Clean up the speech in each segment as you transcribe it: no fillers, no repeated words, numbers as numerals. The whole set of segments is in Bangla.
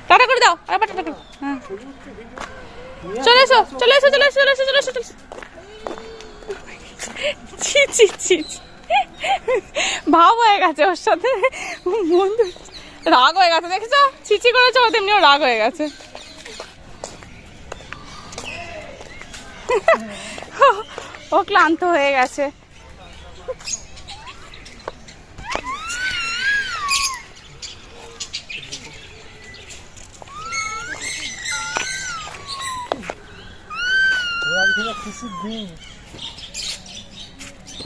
টাটা করে দাও, আবার টাটা করো। হ্যাঁ চলে এসো চলে এসো চলে এসো চলে এসো চলে এসো চলে এসো। ছি ছি ছি ছি। ভাব হয়ে গেছে ওর সাথে, বন্ধু রাগ হয়ে গেছে, দেখেছো ছিচি করেছো, ও তেমনিও রাগ হয়ে গেছে। ও ক্লান্ত হয়ে গেছে। খুশির দিন,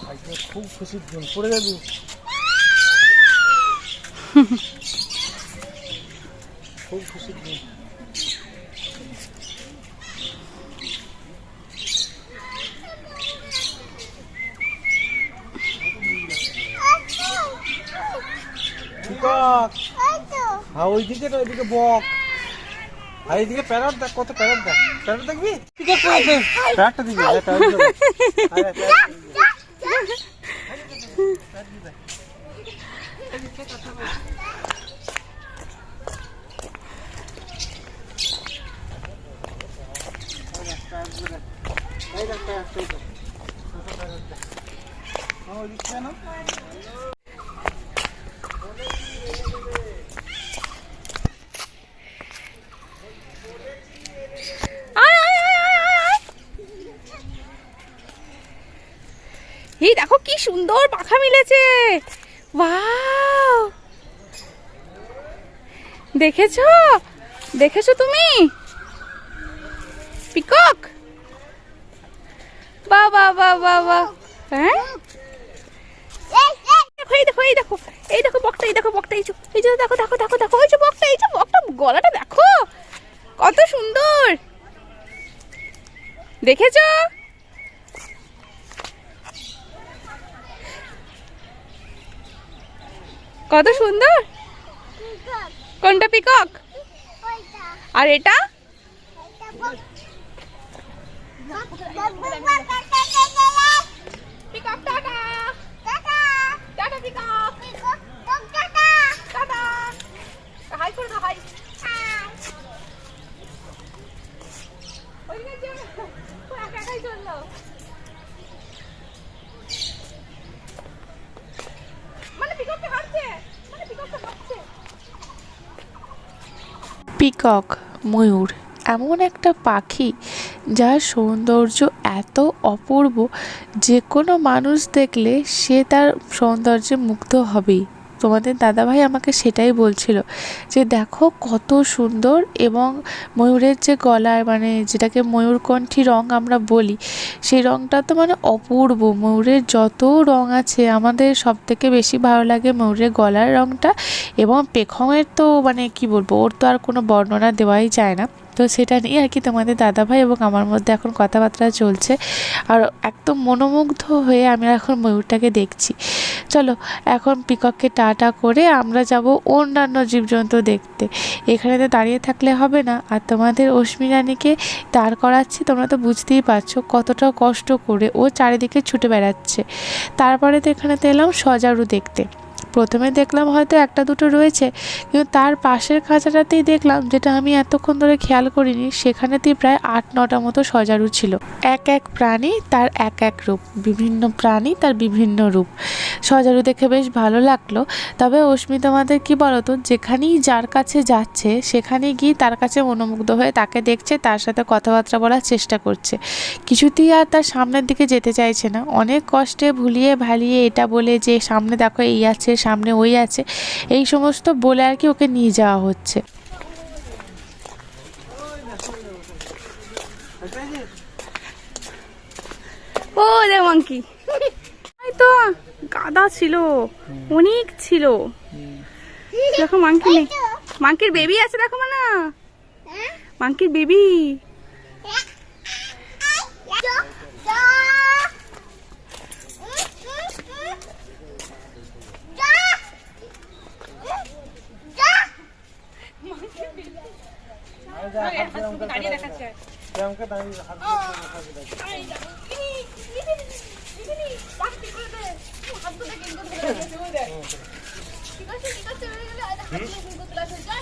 আজকে খুব খুশির দিন। পড়ে যাবি, খুব খুশির দিন। হ্যাঁ ওইদিকে না, ওইদিকে বক, আর এইদিকে প্যারট দেখ, কত প্যারট দেখ, প্যারট দেখবি, প্যারটটা দিবি, এই দেখো কি সুন্দর পাখা মিলেছে, ওয়াও দেখেছো দেখেছো তুমি পিকক, বাহ বাহ বাহ বাহ বাহ। হ্যাঁ এই দেখো এই দেখো এই দেখো বকটা, এই দেখো বকটা, এই যে দেখো দেখো দেখো দেখো ওই যে বকটা, এই যে বকটা গলাটা দেখো কত সুন্দর, দেখেছো কত সুন্দর। কোনটা পিকক? আর এটা peacock, tata tata tata peacock, tata tata, hi করে দাও, হাই ওইদিকে যেও না, ও একা একাই চললো। মানে পিকককে হাঁটছে, মানে পিকককে হাঁটছে। পিকক ময়ূর এমন একটা পাখি যার সৌন্দর্য এত অপূর্ব, যে কোনো মানুষ দেখলে সে তার সৌন্দর্যে মুগ্ধ হবেই। তোমাদের দাদাভাই আমাকে সেটাই বলছিল যে দেখো কত সুন্দর, এবং ময়ূরের যে গলায় মানে যেটাকে ময়ূরকণ্ঠী রং আমরা বলি, সেই রংটা তো মানে অপূর্ব। ময়ূরের যত রং আছে আমাদের সব থেকে বেশি ভালো লাগে ময়ূরের গলার রংটা, এবং পেখমের তো মানে কি বলবো, ওর তো আর কোনো বর্ণনা দেওয়াই যায় না। তো সেটা নিয়ে আর কি তোমাদের দাদাভাই এবং আমার মধ্যে এখন কথাবার্তা চলছে, আর একদম মনোমুগ্ধ হয়ে আমি এখন ময়ূরটাকে দেখছি। চলো এখন পিকককে টাটা করে আমরা যাব অন্যান্য জীবজন্তু দেখতে। এখানে তো দাঁড়িয়ে থাকলে হবে না, আর তোমাদের অশ্মি রানীকে দাঁড় করাচ্ছি, তোমরা তো বুঝতেই পারছো কতটা কষ্ট করে ও চারিদিকে ছুটে বেড়াচ্ছে। তারপরে তো এখানেতে এলাম সজারু দেখতে। প্রথমে দেখলাম হয়তো একটা দুটো রয়েছে, কিন্তু তার পাশের খাঁচাটাতেই দেখলাম, যেটা আমি এতক্ষণ ধরে খেয়াল করিনি, সেখানেতেই প্রায় 8-9টা মতো সজারু ছিল। এক এক প্রাণী তার এক এক রূপ, বিভিন্ন প্রাণী তার বিভিন্ন রূপ। সজারু দেখে বেশ ভালো লাগলো। তবে অশ্মি তোমাদের কি বলতো, যেখানেই যার কাছে যাচ্ছে সেখানে গিয়ে তার কাছে মনোমুগ্ধ হয়ে তাকে দেখছে, তার সাথে কথাবার্তা বলার চেষ্টা করছে, কিছুতেই আর তার সামনের দিকে যেতে চাইছে না। অনেক কষ্টে ভুলিয়ে ভালিয়ে এটা বলে যে সামনে দেখো এই আছে, সামনে ওই আছে, এই সমস্ত বলে আর কি ওকে নিয়ে যাওয়া হচ্ছে। ও দে মাংকি, এই তো গাদা ছিল, অনেক ছিল। দেখো মাংকি নেই, মাংকির বেবি আছে দেখো, মানে মাংকির বেবি।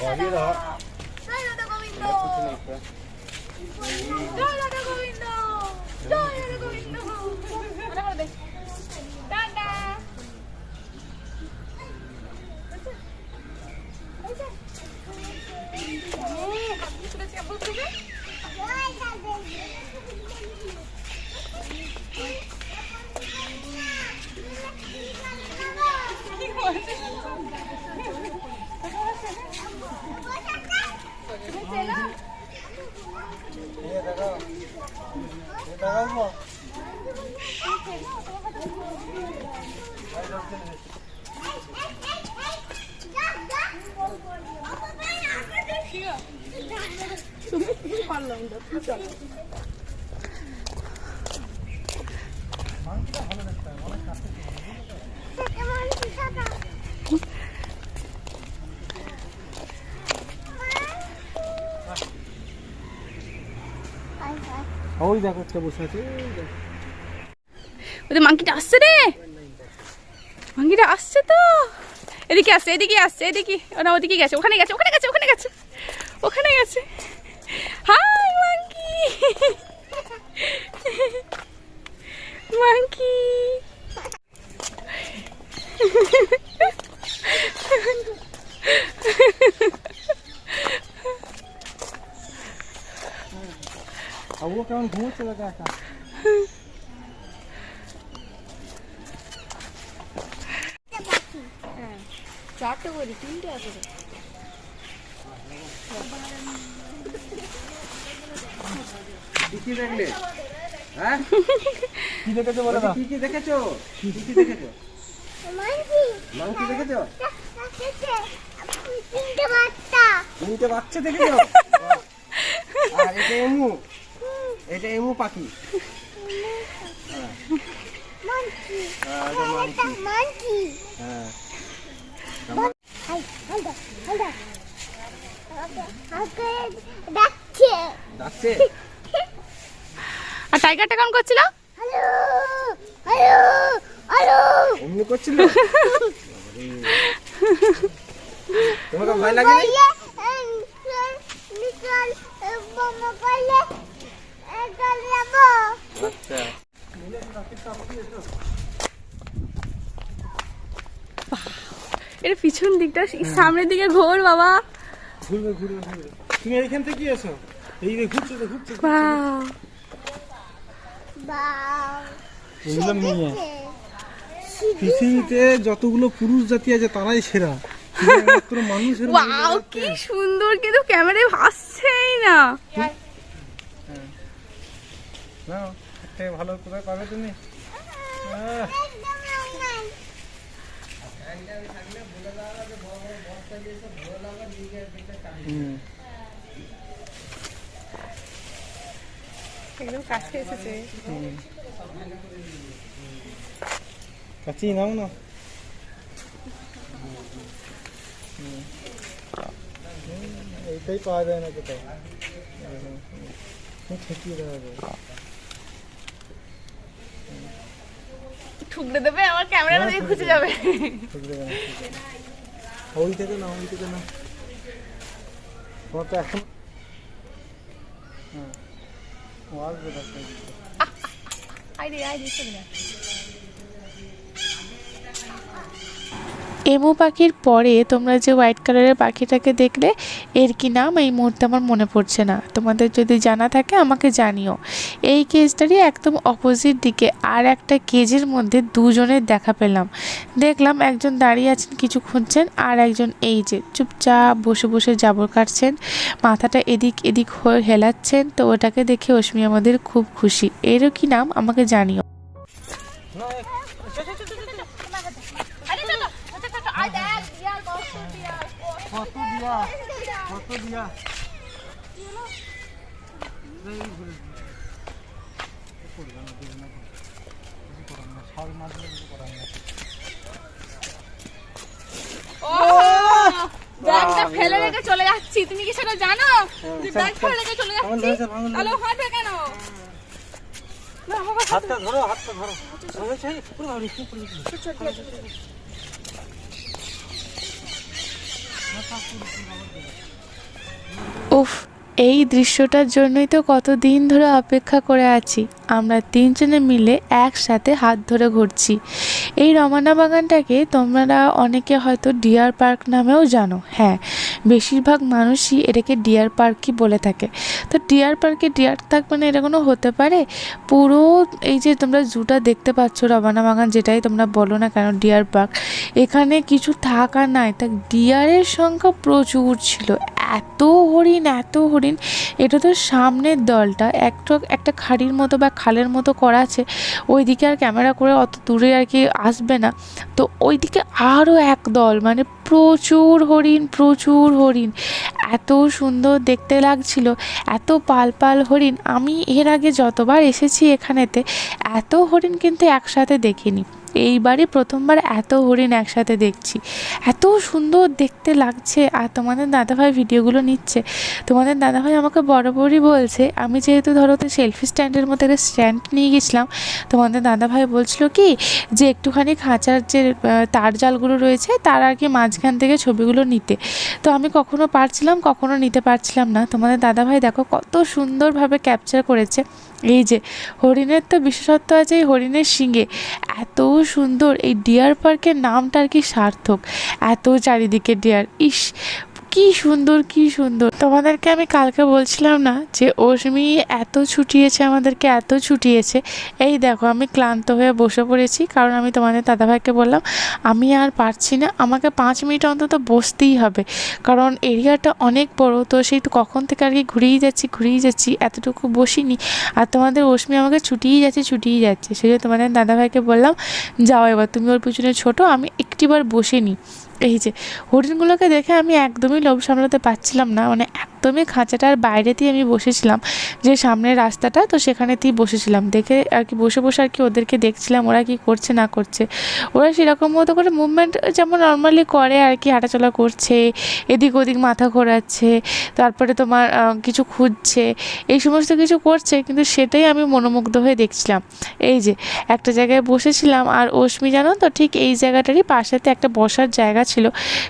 বাড়িয়ে দাও। জয় রাধা গোবিন্দ, পিছনে একটা। জয় রাধা গোবিন্দ, জয় রাধা গোবিন্দ। ওটা করে দে। টাটা। এই দেখো। এই দেখাবো। ওই দেখো একটা বসে আছে, ওই দেখো। ওদের মাংকিটা আসছে রে, মাংকিটা আসছে তো। এদিকে আসছে, এদিকে আসছে, এদিকে। না ওদিকে গেছে, ওখানে গেছে, ওখানে গেছে, ওখানে গেছে, ওখানে গেছে। Hi monkey, monkey. আর ও কেমন ঘুমোচ্ছে দেখো একা। চারটে করে, তিনটে আছে। কি দেখলে? হ্যাঁ কি দেখেছো বলো না। কি দেখেছো? কি দেখেছো? মাংকি দেখেছো? তিনটে বাচ্চা দেখেছো? আর এটা এমু, এটা এমু পাখি। হ্যাঁ হ্যাঁ ডাকছে। আর টাইগারটা কেমন করছিল? অমনি করছিল। তোমাকে ভয় লাগে? আচ্ছা এর পিছন দিকটা, সামনের দিকে ঘোর বাবা। ঘুরবে ঘুরবে ঘুরবে। তুমি এইখান থেকে এসো, এই যে ঘুরছে তো ঘুরছে। এগুলো মেয়ে। পৃথিবীতে যতগুলো পুরুষ জাতি আছে তারাই সেরা, মাত্র মানুষের। ওয়াও কি সুন্দর, কিন্তু ক্যামেরায় ভাসছেই না। না একটা ভালো কোথায় পাবে তুমি? একদম কাছে এসেছে। কাছেই নাও না। এইটাই পাওয়া যায় না কোথাও। ঠেকিয়ে দেওয়া যায়। ঠুকরে দেবে, আমার ক্যামেরাটা দিয়ে খুঁজে যাবে। ওই থেকে না, ওই থেকে না। তোমার তো এখন আসবে। আইডি আইডি না। এমু পাখির পরে তোমরা যে হোয়াইট কালারের পাখিটাকে দেখলে, এর কি নাম এই মুহূর্তে আমার মনে পড়ছে না। তোমাদের যদি জানা থাকে আমাকে জানিও। এই কেজটারই একদম অপোজিট দিকে আর একটা কেজের মধ্যে দুজনের দেখা পেলাম। দেখলাম একজন দাঁড়িয়ে আছেন কিছু খুঁজছেন, আর একজন এই যে চুপচাপ বসে বসে জাবর কাটছেন, মাথাটা এদিক এদিক হয়ে হেলাচ্ছেন। তো ওটাকে দেখে অশ্মি আমাদের খুব খুশি। এরও কি নাম আমাকে জানিও। কত দিয়া কত দিয়া ব্যাগটা ফেলে রেখে চলে যাচ্ছি, তুমি কি সেটা জানো? ব্যাগ ফেলে রেখে চলে যাচ্ছি, তাহলে হাঁটবে কেন? হাতটা ধরো, হাতটা ধরো। উফ, এই দৃশ্যটার জন্যই তো কতদিন ধরে অপেক্ষা করে আছি। আমরা তিনজনে মিলে একসাথে হাত ধরে ঘুরছি। এই রমানা বাগানটাকে তোমরা অনেকে হয়তো ডিয়ার পার্ক নামেও জানো। হ্যাঁ, বেশিরভাগ মানুষই এটাকে ডিয়ার পার্কই বলে থাকে। তো ডিয়ার পার্কে ডিয়ার থাকবে না এটা কোনো হতে পারে? পুরো এই যে তোমরা জুটা দেখতে পাচ্ছ, রমানা বাগান যেটাই তোমরা বলো না কেন ডিয়ার পার্ক, এখানে কিছু থাকা নাই। তা ডিয়ারের সংখ্যা প্রচুর ছিল, এত হরিণ এত হরিণ। এটা তো সামনের দলটা একটা খাড়ির মতো বা খালের মতো করা আছে, ওইদিকে আর ক্যামেরা করে অত দূরে আর কি আসবে না। তো ওইদিকে আরও এক দল, মানে প্রচুর হরিণ প্রচুর হরিণ, এত সুন্দর দেখতে লাগছিল, এত পাল পাল হরিণ। আমি এর আগে যতবার এসেছি এখানেতে এত হরিণ কিন্তু একসাথে দেখিনি। এইবারই প্রথমবার এত হরিণ একসাথে দেখছি, এত সুন্দর দেখতে লাগছে। আর তোমাদের দাদাভাই ভিডিওগুলো নিচ্ছে। তোমাদের দাদাভাই আমাকে বরাবরই বলছে, আমি যেহেতু ধরো তো সেলফি স্ট্যান্ডের মতো একটা স্ট্যান্ড নিয়ে গেছিলাম, তোমাদের দাদাভাই বলছিল কি যে একটুখানি খাঁচার যে তার জালগুলো রয়েছে তার আর কি মাঝখান থেকে ছবিগুলো নিতে। তো আমি কখনো পারছিলাম কখনো নিতে পারছিলাম না। তোমাদের দাদাভাই দেখো কত সুন্দরভাবে ক্যাপচার করেছে। এই যে হরিণের তো বিশেষত্ব আছে এই হরিণের শিঙে, এত সুন্দর। এই ডিয়ার পার্কের নামটা আর কি সার্থক, এত চারিদিকে ডিয়ার। ইস, কি সুন্দর কি সুন্দর। তোমাদেরকে আমি কালকে বলছিলাম না যে অশ্মি এত ছুটিয়েছে আমাদেরকে, এত ছুটিয়েছে। এই দেখো আমি ক্লান্ত হয়ে বসে পড়েছি, কারণ আমি তোমাদের দাদাভাইকে বললাম আমি আর পারছি না, আমাকে 5 মিনিট অন্তত বসতেই হবে, কারণ এরিয়াটা অনেক বড়। তো সেই তো কখন থেকে আর কি ঘুরেই যাচ্ছি, এতটুকু বসিনি। আর তোমাদের অশ্মি আমাকে ছুটিয়েই যাচ্ছে। সেই জন্য তোমাদের দাদাভাইকে বললাম যাও এবার তুমি ওর পিছনে ছোট, আমি একটিবার বসে নিই। এই যে হরিণগুলোকে দেখে আমি একদমই লোভ সামলাতে পারছিলাম না, মানে একদমই খাঁচাটার বাইরেতেই আমি বসেছিলাম, যে সামনের রাস্তাটা, তো সেখানেতেই বসেছিলাম। দেখে আর কি বসে আর কি ওদেরকে দেখছিলাম ওরা কি করছে না করছে। ওরা সেরকম মতো করে মুভমেন্ট যেমন নর্মালি করে আর কি, হাঁটাচলা করছে, এদিক ওদিক মাথা ঘোরাচ্ছে, তারপরে তোমার কিছু খুঁজছে, এই সমস্ত কিছু করছে, কিন্তু সেটাই আমি মনোমুগ্ধ হয়ে দেখছিলাম। এই যে একটা জায়গায় বসেছিলাম, আর অশ্মি জানো তো ঠিক এই জায়গাটারই পাশেতে একটা বসার জায়গা ছিল,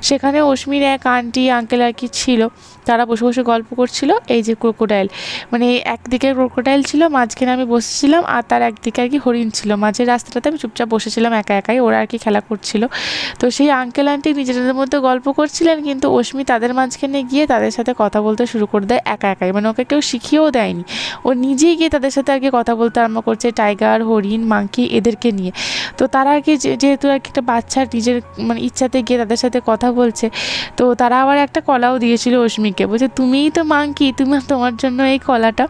সেখানে অশ্মির এক আন্টি আঙ্কেল আর কি ছিল, তারা বসে বসে গল্প করছিল। এই যে ক্রোকোডাইল, মানে একদিকে ক্রোকোডাইল ছিল, মাঝখানে আমি বসেছিলাম, আর তার একদিকে আর কি হরিণ ছিল। মাঝের রাস্তাটাতে আমি চুপচাপ বসেছিলাম একাই, ওরা আর কি খেলা করছিল। তো সেই আঙ্কেল আন্টি নিজেদের মধ্যে গল্প করছিলেন, কিন্তু অশ্মি তাদের মাঝখানে গিয়ে তাদের সাথে কথা বলতে শুরু করে দেয় একাই, মানে ওকে কেউ শিখিয়েও দেয়নি, ও নিজেই গিয়ে তাদের সাথে আর কি কথা বলতে আরম্ভ করছে, টাইগার হরিণ মাঙ্কি এদেরকে নিয়ে। তো তারা আর কি যেহেতু আর কি একটা বাচ্চার নিজের মানে ইচ্ছাতে গিয়ে তাদের সাথে কথা বলছে, তো তারা আবার একটা কলাও দিয়েছিল অশ্মিকে, বলছে তুমিই তো মাঙ্কি, তোমার জন্য এই কলাটা।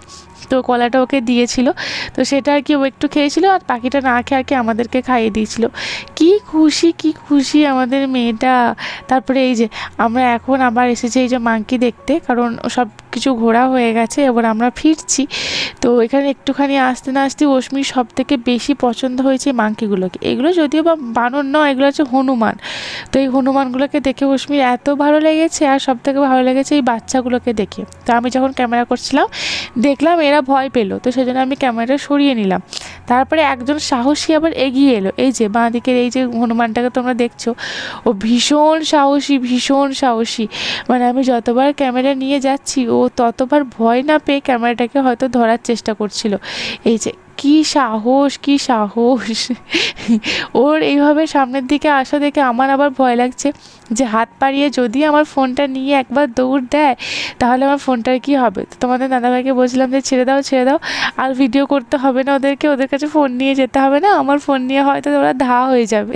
তো কলাটা ওকে দিয়েছিল, তো সেটা আর কি ও একটু খেয়েছিল, আর পাখিটা না খেয়ে আর কি আমাদেরকে খাইয়ে দিয়েছিল। কি খুশি আমাদের মেয়েটা। তারপরে এই যে আমরা এখন আবার এসেছি এই যে মাঙ্কি দেখতে, কারণ সব কিছু ঘোরা হয়ে গেছে, এবার আমরা ফিরছি। তো এখানে একটুখানি আসতে না আসতে অশ্মির সব থেকে বেশি পছন্দ হয়েছে মাঙ্কিগুলোকে। এগুলো যদিও বা বানর নয়, এগুলো হচ্ছে হনুমান। তো এই হনুমানগুলোকে দেখে অশ্মির এত ভালো লেগেছে, আর সব থেকে ভালো লেগেছে এই বাচ্চাগুলোকে দেখে। তো আমি যখন ক্যামেরা করছিলাম দেখলাম এরা ভয় পেলো, তো সেজন্য আমি ক্যামেরাটা সরিয়ে নিলাম। তারপরে একজন সাহসী আবার এগিয়ে এলো, এই যে বাঁ দিকের এই যে হনুমানটাকে তোমরা দেখছো, ও ভীষণ সাহসী। মানে আমি যতবার ক্যামেরা নিয়ে যাচ্ছি ও ততবার ভয় না পেয়ে ক্যামেরাটাকে হয়তো ধরার চেষ্টা করছিল। এই যে কি সাহস ওর এইভাবে সামনের দিকে আসা দেখে আমার আবার ভয় লাগছে যে হাত বাড়িয়ে যদি আমার ফোনটা নিয়ে একবার দৌড় দেয় তাহলে আমার ফোনটার কি হবে। তো তোমাদের দাদাভাইকে বলছিলাম যে ছেড়ে দাও, আর ভিডিও করতে হবে না ওদের কাছে ফোন নিয়ে যেতে হবে না, আমার ফোন নিয়ে হয়তো ওরা ধা হয়ে যাবে।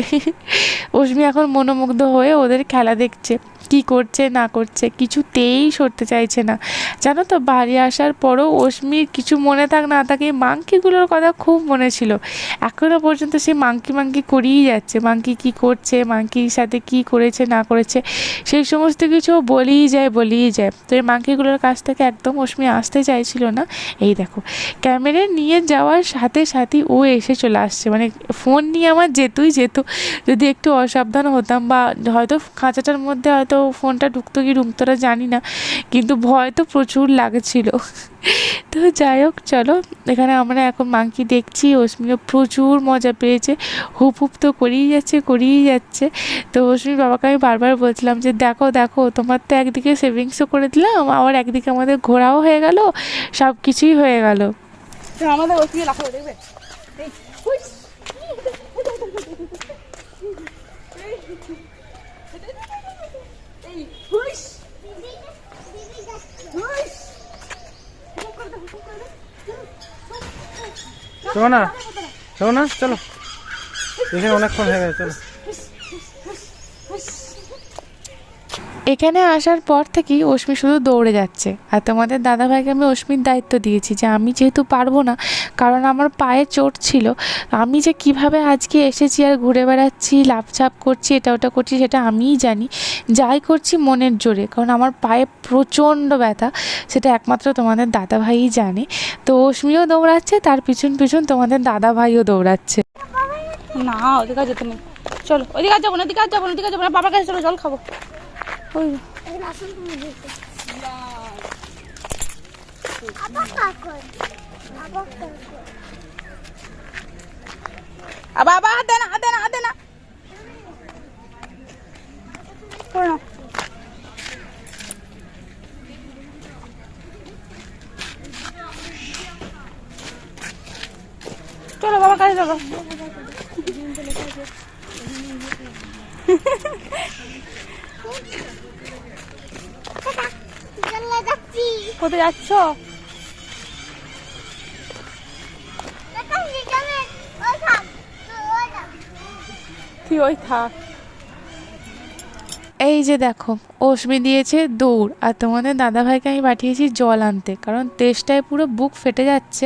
অশ্মি এখন মনোমুগ্ধ হয়ে ওদের খেলা দেখছে, কি করছে না করছে কিছুতেই সরতে চাইছে না। জানো তো বাড়ি আসার পরও অশ্মির কিছু মনে থাক না থাকে মাঙ্কিগুলোর কথা খুব মনে ছিল। এখনও পর্যন্ত সে মাঙ্কি করেই যাচ্ছে, মাঙ্কি কি করছে, মাঙ্কির সাথে কি করেছে না করেছে সেই সমস্ত কিছু বলেই যায়। তো এই মাঙ্কিগুলোর কাছ থেকে একদম অশ্মি আসতে চাইছিল না। এই দেখো ক্যামেরা নিয়ে যাওয়ার সাথে সাথে ও এসে চলে আসছে, মানে ফোন নিয়ে আমার যেতই যেত, যদি একটু অসাবধান হতাম বা হয়তো খাঁচাটার মধ্যে হয়তো ফোনটা ঢুকতো কি ঢুকতো না জানি না, কিন্তু ভয় তো প্রচুর লাগছিল। তো যাই হোক, চলো এখানে আমরা এখন মাংকি দেখছি। অস্মিও প্রচুর মজা পেয়েছে, হুপ হুপ তো করেই যাচ্ছে। তো অস্মির বাবাকে আমি বারবার বলছিলাম যে দেখো দেখো, তোমার তো একদিকে সেভিংসও করে দিলাম, আবার একদিকে আমাদের ঘোরাও হয়ে গেল, সব কিছুই হয়ে গেল। আমাদের ওষুধে লাফাবে দেখবে। শোনো না চলো, এখানে অনেকক্ষণ হয়ে গেছে, চলো। এখানে আসার পর থেকেই অস্মি শুধু দৌড়ে যাচ্ছে। আর তোমাদের দাদাভাইকে আমি অস্মির দায়িত্ব দিয়েছি যে আমি যেহেতু পারবো না, কারণ আমার পায়ে চোট ছিল, আমি যে কিভাবে আজকে এসেছি আর ঘুরে বেড়াচ্ছি, লাফঝাপ করছি, এটা ওটা করছি, সেটা আমিই জানি। যাই করছি মনের জোরে, কারণ আমার পায়ে প্রচণ্ড ব্যথা, সেটা একমাত্র তোমাদের দাদাভাইই জানে। তো অস্মিও দৌড়াচ্ছে, তার পিছন পিছন তোমাদের দাদাভাইও দৌড়াচ্ছে। না ওদিকে আর যেতে নেই, চলো ওদিকে আর যাবো না, ওদিকে আর যাবো না, বাবার কাছে চলো, জল খাবো। ওই বাবা হাতে না চলো বাবার কাছে চলো। কোথায় যাচ্ছ? তুই ওই থাক। এই যে দেখো, অস্মি দিয়েছে দৌড়, আর তোমাদের দাদাভাইকে আমি পাঠিয়েছি জল আনতে, কারণ তেষ্টায় পুরো বুক ফেটে যাচ্ছে।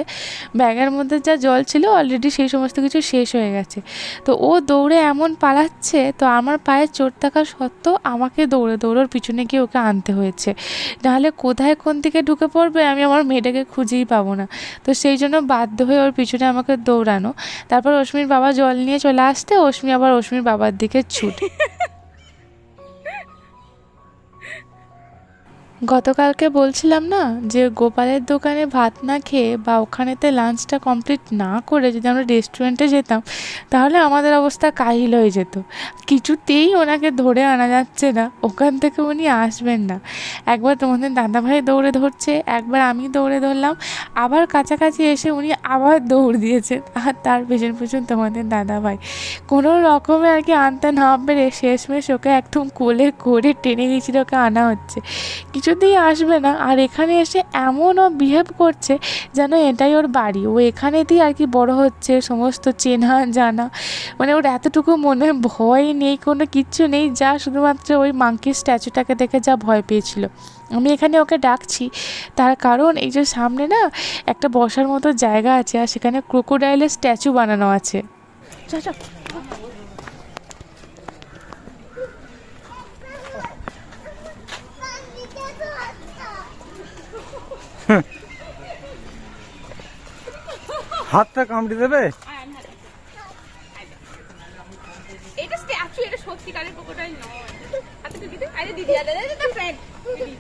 ব্যাগের মধ্যে যা জল ছিল অলরেডি সেই সমস্ত কিছু শেষ হয়ে গেছে। তো ও দৌড়ে এমন পালাচ্ছে, তো আমার পায়ে চোট থাকা সত্ত্বেও আমাকে দৌড়ে ওর পিছনে গিয়ে ওকে আনতে হয়েছে, নাহলে কোথায় কোন দিকে ঢুকে পড়বে আমি আমার মেয়েটাকে খুঁজেই পাবো না। তো সেই জন্য বাধ্য হয়ে ওর পিছনে আমাকে দৌড়ানো। তারপর অস্মির বাবা জল নিয়ে চলে আসতে অস্মি আবার অস্মির বাবার দিকে ছুট। গতকালকে বলছিলাম না যে গোপালের দোকানে ভাত না খেয়ে বা ওখানেতে লাঞ্চটা কমপ্লিট না করে যদি আমরা রেস্টুরেন্টে যেতাম, তাহলে আমাদের অবস্থা কাহিল হয়ে যেত। কিছুতেই ওনাকে ধরে আনা যাচ্ছে না, ওখান থেকে উনি আসবেন না। একবার তোমাদের দাদাভাই দৌড়ে ধরছে, একবার আমি দৌড়ে ধরলাম, আবার কাছাকাছি এসে উনি আবার দৌড় দিয়েছেন, আর তার পেছন পেছন তোমাদের দাদাভাই। কোনো রকমে আর কি আনতে না পেরে শেষমেশ ওকে একদম কোলে করে টেনে নিয়েছিল, ওকে আনা হচ্ছে, কিছুতেই আসবে না। আর এখানে এসে এমনও বিহেভ করছে যেন এটাই ওর বাড়ি, ও এখানেতেই আর কি বড় হচ্ছে, সমস্ত চেনা জানা, মানে ওর এতটুকু মনে ভয় নেই, কোনো কিচ্ছু নেই, যা শুধুমাত্র ওই মাংকির স্ট্যাচুটাকে দেখে যা ভয় পেয়েছিল। আমি এখানে ওকে ডাকছি তার কারণ এই যে সামনে না একটা বসার মতো জায়গা আছে, আর সেখানে ক্রোকোডাইলের স্ট্যাচু বানানো আছে। হাতটা কামড়ে দেবে। এটা স্ট্যাচু, এটা সত্যিকারের ক্রোকোডাইল নয়। আচ্ছা দিদি, আরে দিদি আরে ফ্রেন্ড দিদি।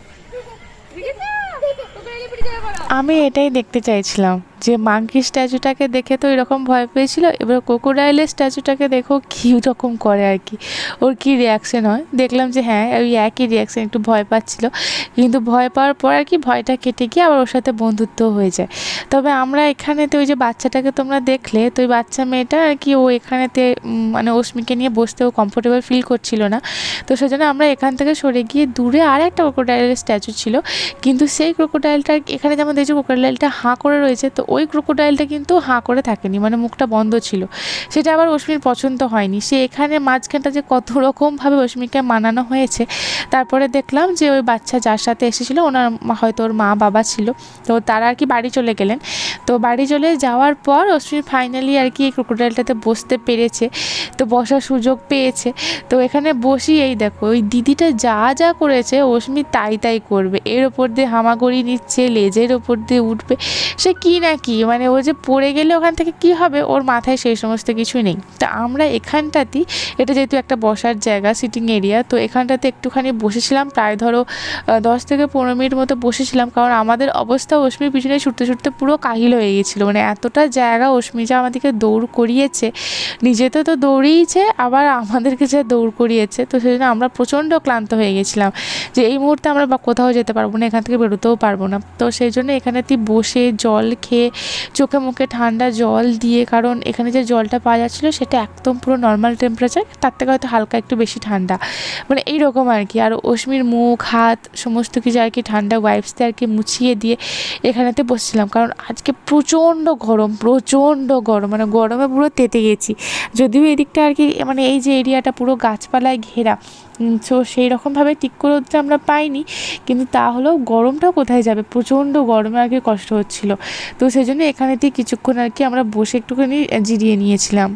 আমি এটাই দেখতে চাইছিলাম যে মাংকি স্ট্যাচুটাকে দেখে তো এরকম ভয় পেয়েছিল, এবার ক্রোকোডাইলের স্ট্যাচুটাকে দেখো কী রকম করে আর কি, ওর কী রিয়াকশন হয়। দেখলাম যে হ্যাঁ ওই একই রিয়াকশন, একটু ভয় পাচ্ছিল, কিন্তু ভয় পাওয়ার পর আর কি ভয়টা কেটে গিয়ে আবার ওর সাথে বন্ধুত্ব হয়ে যায়। তবে আমরা এখানেতে ওই যে বাচ্চাটাকে তোমরা দেখলে, তো ওই বাচ্চা মেয়েটা আর কি ও এখানেতে মানে অস্মিকে নিয়ে বসতেও কমফোর্টেবল ফিল করছিল না, তো সেজন্য আমরা এখান থেকে সরে গিয়ে দূরে আর একটা ক্রোকোডাইলের স্ট্যাচু ছিল, কিন্তু সেই ক্রোকোডাইলটা এখানে যেমন দেখছি ক্রোকোডাইলটা হাঁ করে রয়েছে, তো ওই ক্রোকোডাইলটা কিন্তু হাঁ করে থাকেনি, মানে মুখটা বন্ধ ছিল। সেটা আবার অস্মির পছন্দ হয়নি, সে এখানে মাঝখানটা যে কত রকমভাবে অস্মিকে মানানো হয়েছে। তারপরে দেখলাম যে ওই বাচ্চা যার সাথে এসেছিলো ওনার হয়তো ওর মা বাবা ছিল, তো তারা আর কি বাড়ি চলে গেলেন। তো বাড়ি চলে যাওয়ার পর অস্মি ফাইনালি আর কি এই ক্রোকোডাইলটাতে বসতে পেরেছে, তো বসার সুযোগ পেয়েছে। তো এখানে বসি, এই দেখো ওই দিদিটা যা যা করেছে অস্মি তাই তাই করবে, এর ওপর দিয়ে হামাগুড়ি নিচ্ছে, লেজের ওপর দিয়ে উঠবে, সে কী না কি, মানে ও যে পড়ে গেলে ওখান থেকে কি হবে ওর মাথায় সেই সমস্ত কিছুই নেই। তা আমরা এখানটাতেই, এটা যেহেতু একটা বসার জায়গা, সিটিং এরিয়া, তো এখানটাতে একটুখানি বসেছিলাম, প্রায় ধরো 10 থেকে 15 মিনিট মতো বসেছিলাম। কারণ আমাদের অবস্থা অশ্মির পিছনে ছুটতে ছুটতে পুরো কাহিল হয়ে গেছিলো, মানে এতটা জায়গা অশ্মি যা আমাদেরকে দৌড় করিয়েছে, নিজে তো দৌড়িয়েছে, আবার আমাদেরকে যা দৌড় করিয়েছে, তো সেই জন্য আমরা প্রচণ্ড ক্লান্ত হয়ে গেছিলাম যে এই মুহূর্তে আমরা কোথাও যেতে পারবো না, এখান থেকে বেরোতেও পারবো না। তো সেই জন্য এখানেতেই বসে জল খেয়ে, চোখে মুখে ঠান্ডা জল দিয়ে, কারণ এখানে যে জলটা পাওয়া যাচ্ছিলো সেটা একদম পুরো নর্মাল টেম্পারেচার, তার থেকে হয়তো হালকা একটু বেশি ঠান্ডা, মানে এইরকম আর কি। আর অশ্মির মুখ হাত সমস্ত কিছু আর কি ঠান্ডা ওয়াইপস দিয়ে আর কি মুছিয়ে দিয়ে এখানেতে বসছিলাম। কারণ আজকে প্রচণ্ড গরম, মানে গরমে পুরো তেতে গেছি। যদিও এদিকটা আর কি মানে এই যে এরিয়াটা পুরো গাছপালায় ঘেরা, সো সেই রকমভাবে ঠিক করে উঠতে আমরা পাইনি, কিন্তু তাহলেও গরমটাও কোথায় যাবে, প্রচণ্ড গরমে আর কি কষ্ট হচ্ছিলো। তো সেই জন্য এখানেতেই কিছুক্ষণ আর কি আমরা বসে একটুখানি জিরিয়ে নিয়েছিলাম।